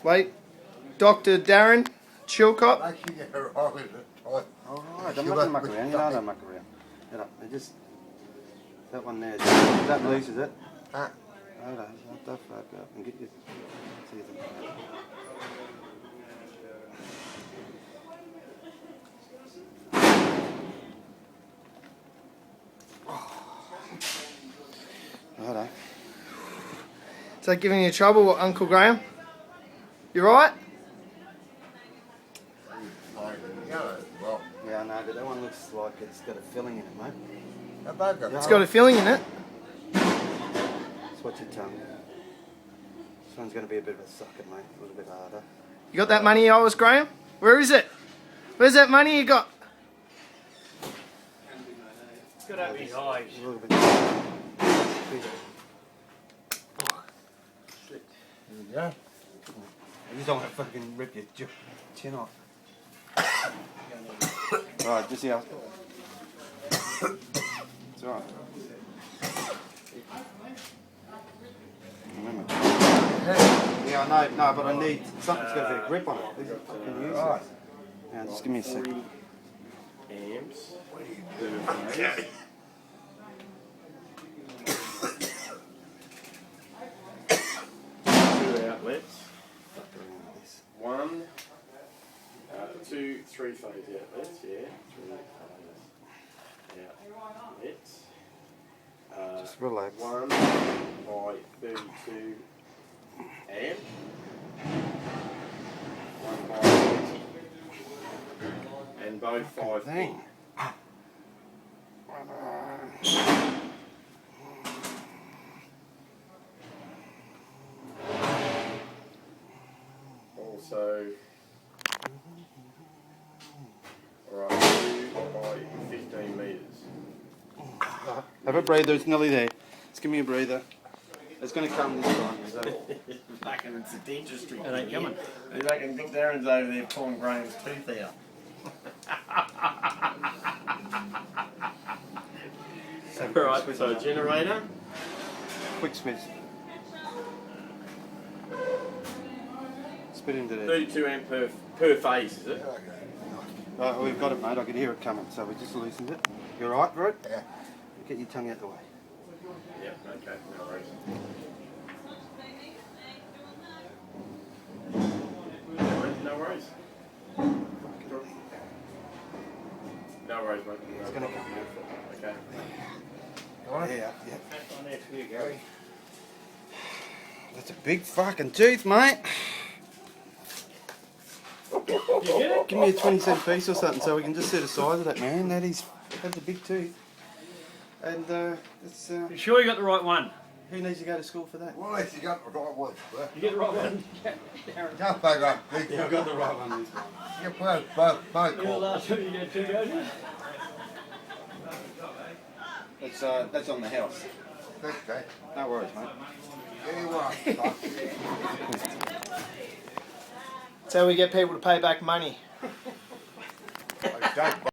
Wait. Dr. Darren Chilcott. Alright, I'm not gonna muck around. You know, don't muck around. Get up. Just that one there. That loose, is it? Ah. Hold on. Don't fuck up and get your. See them. Hold on. Is that giving you trouble, Uncle Graham? You right? Well, Yeah, I know, but that one looks like it's got a filling in it, mate. It's got a filling in it. Just watch your tongue. This one's going to be a bit of a sucker, mate. A little bit harder. You got that money you owe us, Graham? Where is it? Where's that money you got? It's got to be high. A little bit harder. there you go. You don't want to fucking rip your chin off. Right, just here. It's alright. Yeah, I know, no, but I need something's got a bit of grip on it. These are fucking useless. Right. Now, just give me a second. Amps. Two outlets. One, two, three-phase outlets, yeah. Three-phase outlets. Just relax. 1 by 32 amp. 1 by 8. And both 5 Thing. Also, alright, 2 by 15 metres. Have a breather, it's nearly there. Just give me a breather. It's going to come this time. So. Fucking it's a dentistry. It ain't coming. They reckon Big Darren's over there pulling Graham's tooth out. Right, so generator. Quick switch. Spit into there. 32 amp per phase, is it? Right, we've got it, mate. I can hear it coming, so we just loosened it. You alright, Rod? Yeah. Get your tongue out the way. Yep, okay, no worries. No worries. No worries, mate. It's going to come out. Okay. Yeah, yeah. On there for you, Gary. That's a big fucking tooth, mate. You get it? Give me a 20-cent piece or something so we can just see the size of that, man. That's a big tooth. And it's, You sure you got the right one? who needs to go to school for that? Well, you got the right one. You get the right one? Darren. Just back up. Yeah, I've got the right one. You both You're the call. last one you get two goes in? That's on the house. Okay. No worries, mate. Yeah, you are. That's how we get people to pay back money. Don't